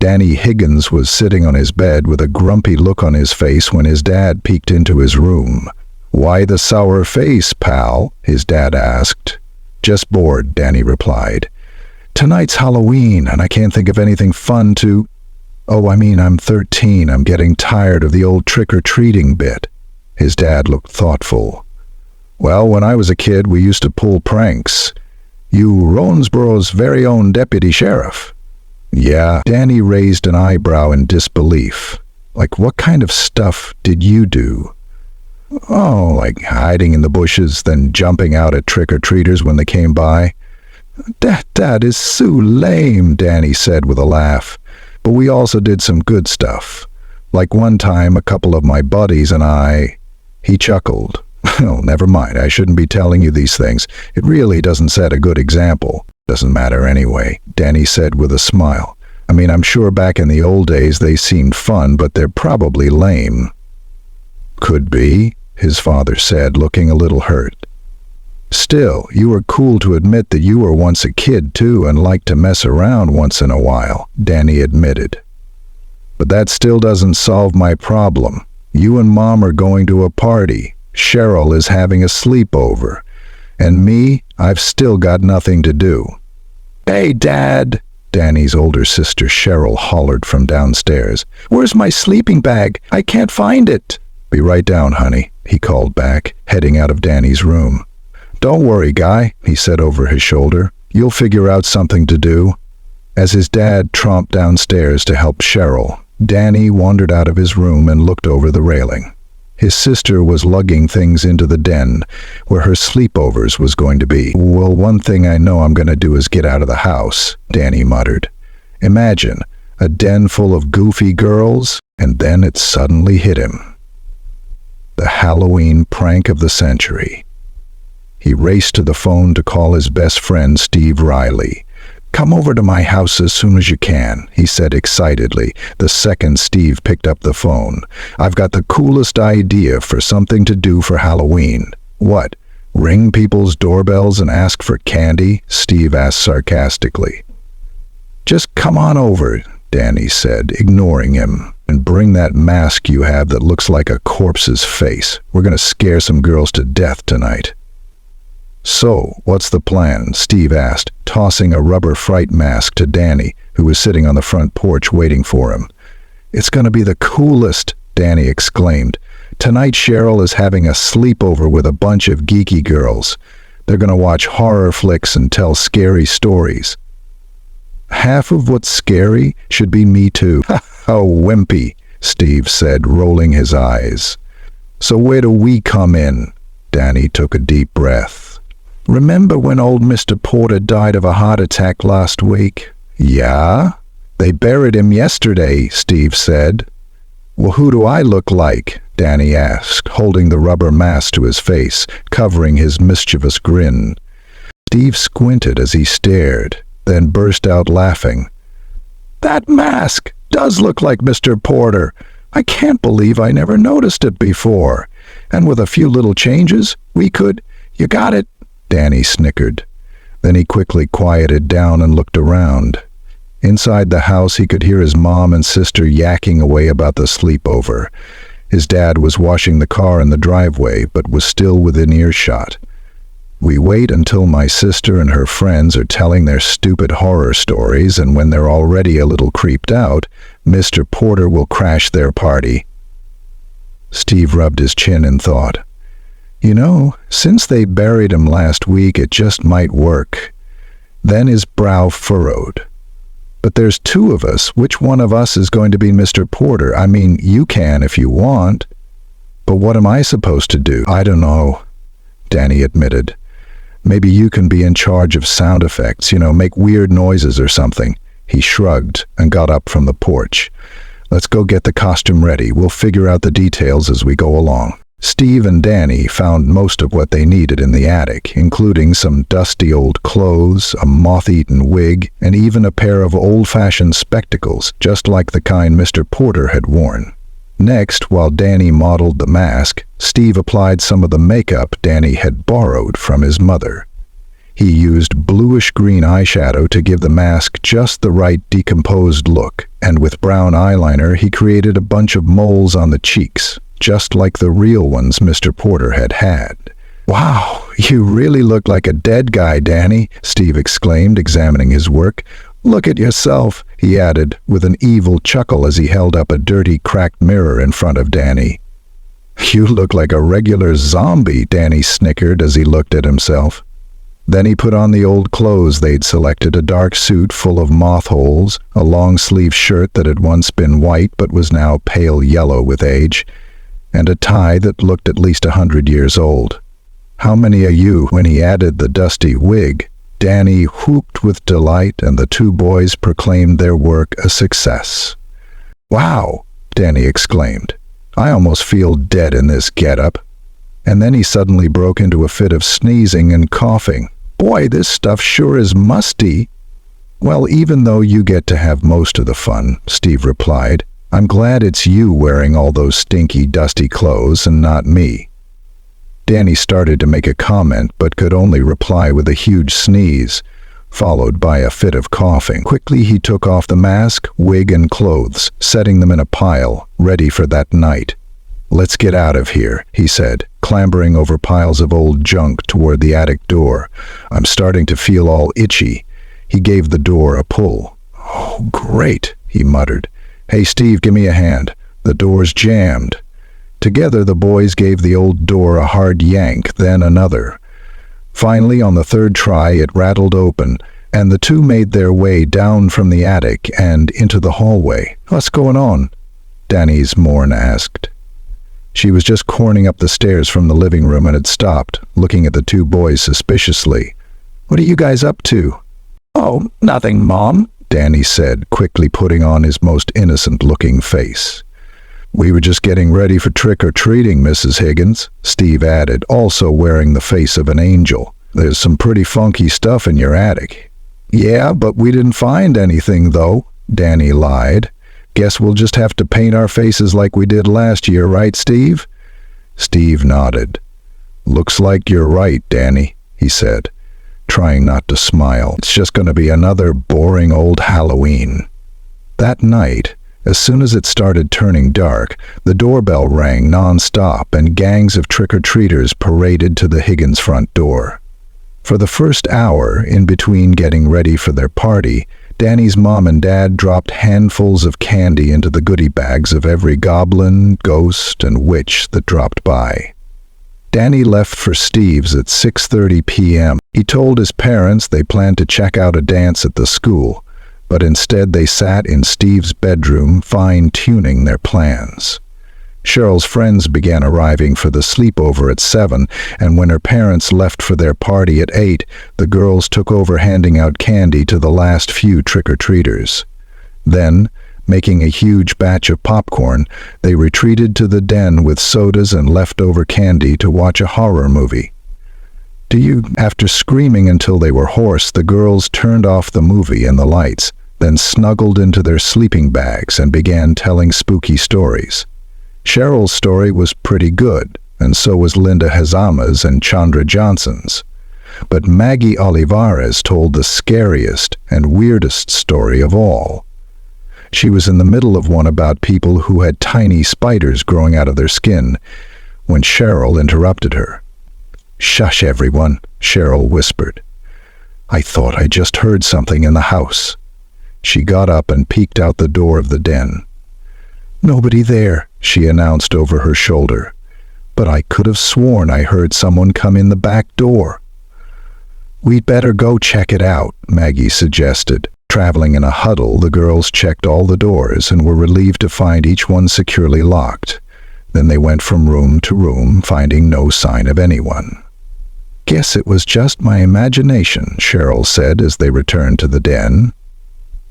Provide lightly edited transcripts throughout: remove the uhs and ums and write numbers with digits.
Danny Higgins was sitting on his bed with a grumpy look on his face when his dad peeked into his room. "Why the sour face, pal?" his dad asked. "Just bored," Danny replied. "Tonight's Halloween, and I can't think of anything fun to—" "Oh, I mean, I'm 13. I'm getting tired of the old trick-or-treating bit." His dad looked thoughtful. "Well, when I was a kid, we used to pull pranks. You Ronesboro's very own deputy sheriff." "Yeah." Danny raised an eyebrow in disbelief. "Like, what kind of stuff did you do?" "Oh, like hiding in the bushes, then jumping out at trick-or-treaters when they came by." That is so lame," Danny said with a laugh. "But we also did some good stuff. Like one time, a couple of my buddies and I—" He chuckled. "Oh, never mind. I shouldn't be telling you these things. It really doesn't set a good example." "Doesn't matter anyway," Danny said with a smile. "I mean, I'm sure back in the old days they seemed fun, but they're probably lame." "Could be," his father said, looking a little hurt. "Still, you were cool to admit that you were once a kid too and liked to mess around once in a while," Danny admitted. "But that still doesn't solve my problem. You and Mom are going to a party. Cheryl is having a sleepover. And me, I've still got nothing to do." "Hey, Dad!" Danny's older sister Cheryl hollered from downstairs. "Where's my sleeping bag? I can't find it." "Be right down, honey," he called back, heading out of Danny's room. "Don't worry, Guy," he said over his shoulder. "You'll figure out something to do." As his dad tromped downstairs to help Cheryl, Danny wandered out of his room and looked over the railing. His sister was lugging things into the den, where her sleepovers was going to be. "Well, one thing I know I'm going to do is get out of the house," Danny muttered. Imagine, a den full of goofy girls, and then it suddenly hit him. The Halloween prank of the century. He raced to the phone to call his best friend, Steve Riley. "Come over to my house as soon as you can," he said excitedly, the second Steve picked up the phone. "I've got the coolest idea for something to do for Halloween." "What? Ring people's doorbells and ask for candy?" Steve asked sarcastically. "Just come on over," Danny said, ignoring him, "and bring that mask you have that looks like a corpse's face. We're going to scare some girls to death tonight." "So, what's the plan?" Steve asked, tossing a rubber fright mask to Danny, who was sitting on the front porch waiting for him. "It's going to be the coolest," Danny exclaimed. "Tonight Cheryl is having a sleepover with a bunch of geeky girls. They're going to watch horror flicks and tell scary stories." "Half of what's scary should be me too." "How wimpy," Steve said, rolling his eyes. "So where do we come in?" Danny took a deep breath. "Remember when old Mr. Porter died of a heart attack last week?" "Yeah? They buried him yesterday," Steve said. "Well, who do I look like?" Danny asked, holding the rubber mask to his face, covering his mischievous grin. Steve squinted as he stared, then burst out laughing. "That mask does look like Mr. Porter. I can't believe I never noticed it before. And with a few little changes, we could—" "You got it," Danny snickered. Then he quickly quieted down and looked around. Inside the house, he could hear his mom and sister yakking away about the sleepover. His dad was washing the car in the driveway, but was still within earshot. "We wait until my sister and her friends are telling their stupid horror stories, and when they're already a little creeped out, Mr. Porter will crash their party." Steve rubbed his chin in thought. "You know, since they buried him last week, it just might work." Then his brow furrowed. "But there's two of us. Which one of us is going to be Mr. Porter? I mean, you can if you want. But what am I supposed to do?" "I don't know," Danny admitted. "Maybe you can be in charge of sound effects, make weird noises or something." He shrugged and got up from the porch. "Let's go get the costume ready. We'll figure out the details as we go along." Steve and Danny found most of what they needed in the attic, including some dusty old clothes, a moth-eaten wig, and even a pair of old-fashioned spectacles, just like the kind Mr. Porter had worn. Next, while Danny modeled the mask, Steve applied some of the makeup Danny had borrowed from his mother. He used bluish-green eyeshadow to give the mask just the right decomposed look, and with brown eyeliner he created a bunch of moles on the cheeks, just like the real ones Mr. Porter had had. "Wow, you really look like a dead guy, Danny," Steve exclaimed, examining his work. "Look at yourself," he added, with an evil chuckle as he held up a dirty, cracked mirror in front of Danny. "You look like a regular zombie," Danny snickered as he looked at himself. Then he put on the old clothes they'd selected, a dark suit full of moth holes, a long-sleeve shirt that had once been white but was now pale yellow with age, and a tie that looked at least 100 years old. "How many are you?" When he added the dusty wig, Danny whooped with delight, and the two boys proclaimed their work a success. "Wow!" Danny exclaimed. "I almost feel dead in this getup." And then he suddenly broke into a fit of sneezing and coughing. "Boy, this stuff sure is musty." "Well, even though you get to have most of the fun," Steve replied, "I'm glad it's you wearing all those stinky, dusty clothes and not me." Danny started to make a comment but could only reply with a huge sneeze, followed by a fit of coughing. Quickly he took off the mask, wig, and clothes, setting them in a pile, ready for that night. "Let's get out of here," he said, clambering over piles of old junk toward the attic door. "I'm starting to feel all itchy." He gave the door a pull. "Oh, great," he muttered. "Hey, Steve, give me a hand. The door's jammed." Together the boys gave the old door a hard yank, then another. Finally, on the third try, it rattled open, and the two made their way down from the attic and into the hallway. "What's going on?" Danny's Morn asked. She was just corning up the stairs from the living room and had stopped, looking at the two boys suspiciously. "What are you guys up to?" "Oh, nothing, Mom," Danny said, quickly putting on his most innocent-looking face. "We were just getting ready for trick-or-treating, Mrs. Higgins," Steve added, also wearing the face of an angel. "There's some pretty funky stuff in your attic." "Yeah, but we didn't find anything, though," Danny lied. "Guess we'll just have to paint our faces like we did last year, right, Steve?" Steve nodded. "Looks like you're right, Danny," he said, trying not to smile. "It's just going to be another boring old Halloween." That night, as soon as it started turning dark, the doorbell rang non-stop and gangs of trick-or-treaters paraded to the Higgins front door. For the first hour, in between getting ready for their party, Danny's mom and dad dropped handfuls of candy into the goodie bags of every goblin, ghost, and witch that dropped by. Danny left for Steve's at 6:30 p.m. He told his parents they planned to check out a dance at the school, but instead they sat in Steve's bedroom fine-tuning their plans. Cheryl's friends began arriving for the sleepover at 7, and when her parents left for their party at 8, the girls took over handing out candy to the last few trick-or-treaters. Then, making a huge batch of popcorn, they retreated to the den with sodas and leftover candy to watch a horror movie. After screaming until they were hoarse, the girls turned off the movie and the lights, then snuggled into their sleeping bags and began telling spooky stories. Cheryl's story was pretty good, and so was Linda Hazama's and Chandra Johnson's. But Maggie Olivares told the scariest and weirdest story of all. She was in the middle of one about people who had tiny spiders growing out of their skin when Cheryl interrupted her. "Shush, everyone," Cheryl whispered. "I thought I just heard something in the house." She got up and peeked out the door of the den. "Nobody there," she announced over her shoulder. "But I could have sworn I heard someone come in the back door." "We'd better go check it out," Maggie suggested. Traveling in a huddle, the girls checked all the doors and were relieved to find each one securely locked. Then they went from room to room, finding no sign of anyone. "Guess it was just my imagination," Cheryl said as they returned to the den.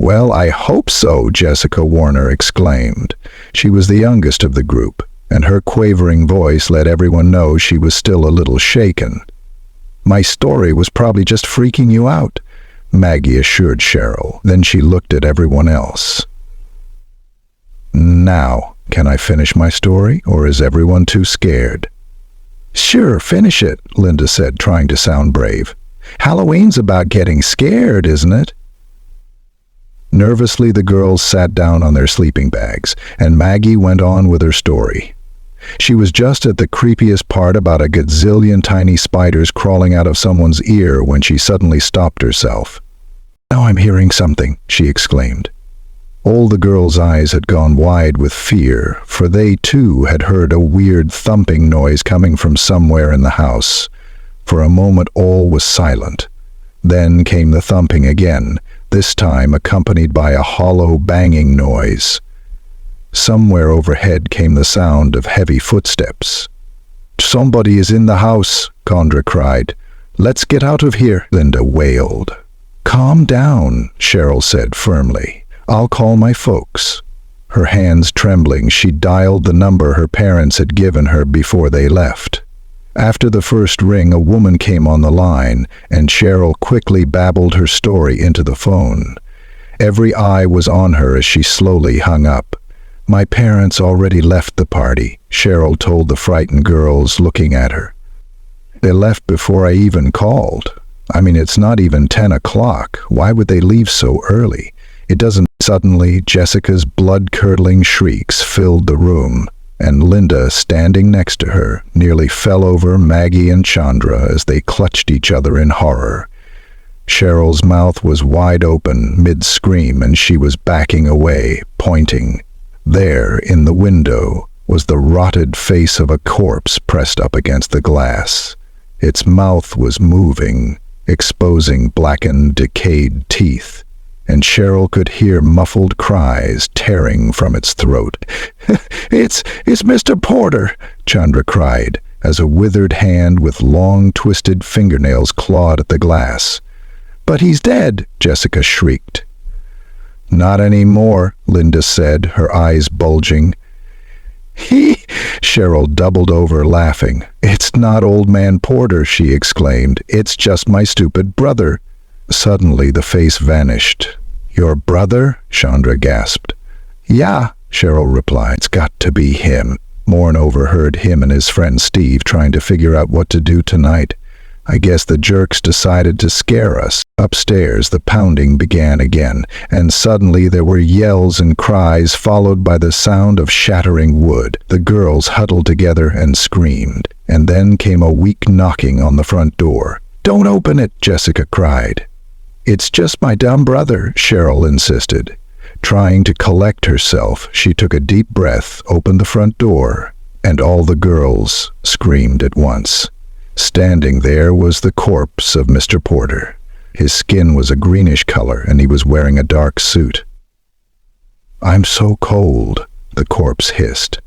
"Well, I hope so," Jessica Warner exclaimed. She was the youngest of the group, and her quavering voice let everyone know she was still a little shaken. "My story was probably just freaking you out," Maggie assured Cheryl. Then she looked at everyone else. "Now, can I finish my story, or is everyone too scared?" "Sure, finish it," Linda said, trying to sound brave. Halloween's about getting scared, isn't it? Nervously, the girls sat down on their sleeping bags, and Maggie went on with her story. She was just at the creepiest part about a gazillion tiny spiders crawling out of someone's ear when she suddenly stopped herself. "Now I'm hearing something," she exclaimed. All the girls' eyes had gone wide with fear, for they too had heard a weird thumping noise coming from somewhere in the house. For a moment all was silent. Then came the thumping again, this time accompanied by a hollow banging noise. Somewhere overhead came the sound of heavy footsteps. "Somebody is in the house," Condra cried. "Let's get out of here," Linda wailed. "Calm down," Cheryl said firmly. "I'll call my folks." Her hands trembling, she dialed the number her parents had given her before they left. After the first ring, a woman came on the line, and Cheryl quickly babbled her story into the phone. Every eye was on her as she slowly hung up. "My parents already left the party," Cheryl told the frightened girls, looking at her. "They left before I even called. I mean, it's not even 10 o'clock. Why would they leave so early? It doesn't." Suddenly, Jessica's blood-curdling shrieks filled the room, and Linda, standing next to her, nearly fell over Maggie and Chandra as they clutched each other in horror. Cheryl's mouth was wide open mid-scream, and she was backing away, pointing. There, in the window, was the rotted face of a corpse pressed up against the glass. Its mouth was moving, exposing blackened, decayed teeth, and Cheryl could hear muffled cries tearing from its throat. It's Mr. Porter," Chandra cried, as a withered hand with long, twisted fingernails clawed at the glass. "But he's dead," Jessica shrieked. "Not anymore," Linda said, her eyes bulging. Cheryl doubled over, laughing. "It's not Old Man Porter," she exclaimed. "It's just my stupid brother." Suddenly the face vanished. "Your brother?" Chandra gasped. "Yeah," Cheryl replied. "It's got to be him." Morn overheard him and his friend Steve trying to figure out what to do tonight. "I guess the jerks decided to scare us." Upstairs, the pounding began again, and suddenly there were yells and cries followed by the sound of shattering wood. The girls huddled together and screamed, and then came a weak knocking on the front door. "Don't open it," Jessica cried. "It's just my dumb brother," Cheryl insisted. Trying to collect herself, she took a deep breath, opened the front door, and all the girls screamed at once. Standing there was the corpse of Mr. Porter. His skin was a greenish color, and he was wearing a dark suit. "I'm so cold," the corpse hissed.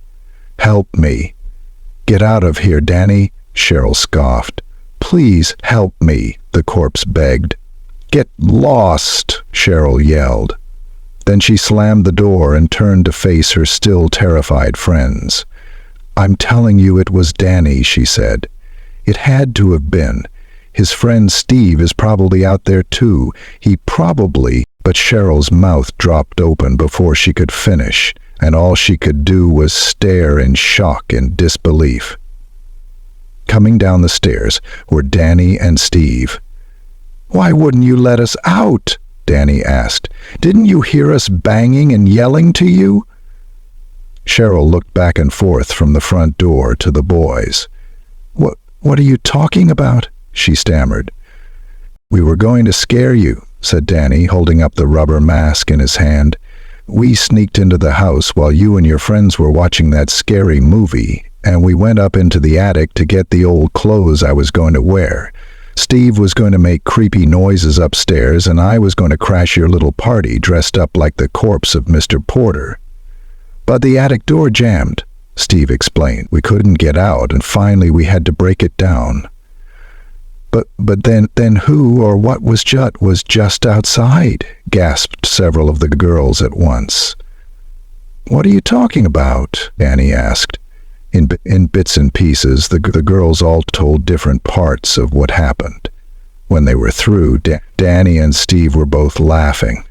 "Help me." "Get out of here, Danny," Cheryl scoffed. "Please help me," the corpse begged. "Get lost," Cheryl yelled. Then she slammed the door and turned to face her still terrified friends. "I'm telling you it was Danny," she said. "It had to have been. His friend Steve is probably out there too. He probably..." But Cheryl's mouth dropped open before she could finish, and all she could do was stare in shock and disbelief. Coming down the stairs were Danny and Steve. "Why wouldn't you let us out?" Danny asked. "Didn't you hear us banging and yelling to you?" Cheryl looked back and forth from the front door to the boys. What are you talking about?" she stammered. "We were going to scare you," said Danny, holding up the rubber mask in his hand. "We sneaked into the house while you and your friends were watching that scary movie, and we went up into the attic to get the old clothes I was going to wear. Steve was going to make creepy noises upstairs, and I was going to crash your little party dressed up like the corpse of Mr. Porter. But the attic door jammed," Steve explained. "We couldn't get out, and finally we had to break it down." But then who or what was just outside?" gasped several of the girls at once. "What are you talking about?" Danny asked. In bits and pieces, the girls all told different parts of what happened. When they were through, Danny and Steve were both laughing.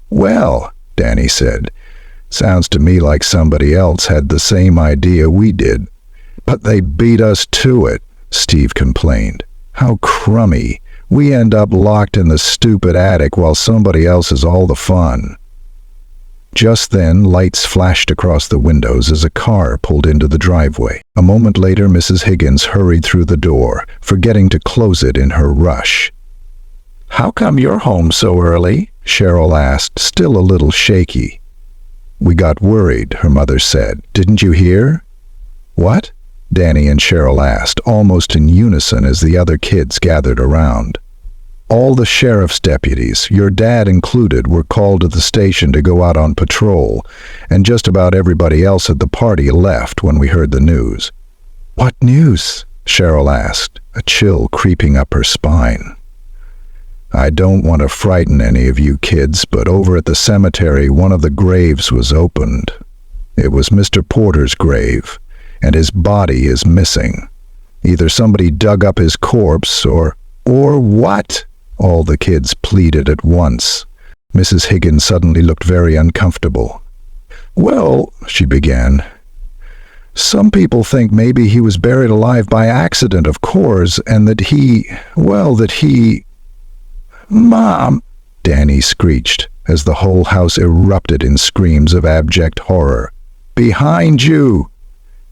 "Well," Danny said, "sounds to me like somebody else had the same idea we did." "But they beat us to it," Steve complained. "How crummy. We end up locked in the stupid attic while somebody else has all the fun." Just then, lights flashed across the windows as a car pulled into the driveway. A moment later, Mrs. Higgins hurried through the door, forgetting to close it in her rush. "How come you're home so early?" Cheryl asked, still a little shaky. "We got worried," her mother said. "Didn't you hear?" "What?" Danny and Cheryl asked, almost in unison as the other kids gathered around. "All the sheriff's deputies, your dad included, were called to the station to go out on patrol, and just about everybody else at the party left when we heard the news." "What news?" Cheryl asked, a chill creeping up her spine. "I don't want to frighten any of you kids, but over at the cemetery one of the graves was opened. It was Mr. Porter's grave, and his body is missing. Either somebody dug up his corpse or what?" All the kids pleaded at once. Mrs. Higgins suddenly looked very uncomfortable. "Well," she began, "some people think maybe he was buried alive by accident, of course, and that he... "Mom!" Danny screeched, as the whole house erupted in screams of abject horror. "Behind you!"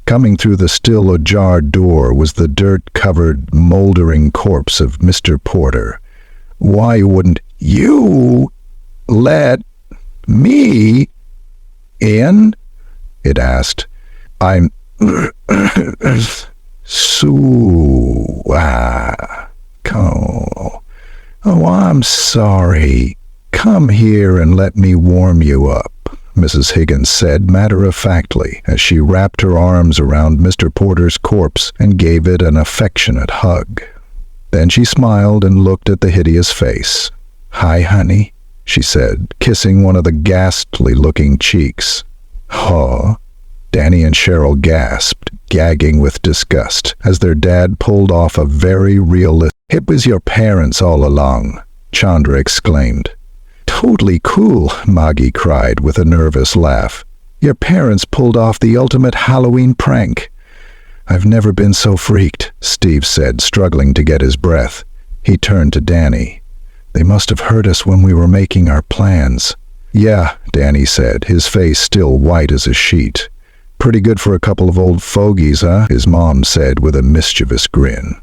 Coming through the still ajar door was the dirt-covered, moldering corpse of Mr. Porter. "Why wouldn't you let me in?" it asked. "I'm Oh, I'm sorry. Come here and let me warm you up," Mrs. Higgins said matter-of-factly as she wrapped her arms around Mr. Porter's corpse and gave it an affectionate hug. Then she smiled and looked at the hideous face. "Hi, honey," she said, kissing one of the ghastly-looking cheeks. "Huh?" Danny and Cheryl gasped, gagging with disgust, as their dad pulled off a very realistic... "It was your parents all along," Chandra exclaimed. "Totally cool," Maggie cried with a nervous laugh. "Your parents pulled off the ultimate Halloween prank." "I've never been so freaked," Steve said, struggling to get his breath. He turned to Danny. "They must have heard us when we were making our plans." "Yeah," Danny said, his face still white as a sheet. "Pretty good for a couple of old fogies, huh?" his mom said with a mischievous grin.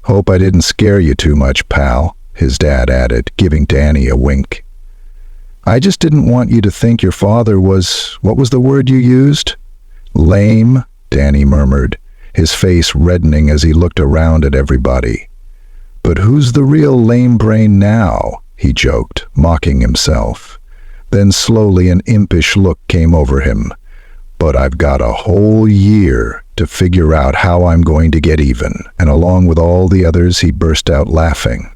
"Hope I didn't scare you too much, pal," his dad added, giving Danny a wink. "I just didn't want you to think your father was... what was the word you used?" "Lame," Danny murmured, his face reddening as he looked around at everybody. "But who's the real lame brain now?" he joked, mocking himself. Then slowly an impish look came over him. "But I've got a whole year to figure out how I'm going to get even," and along with all the others he burst out laughing.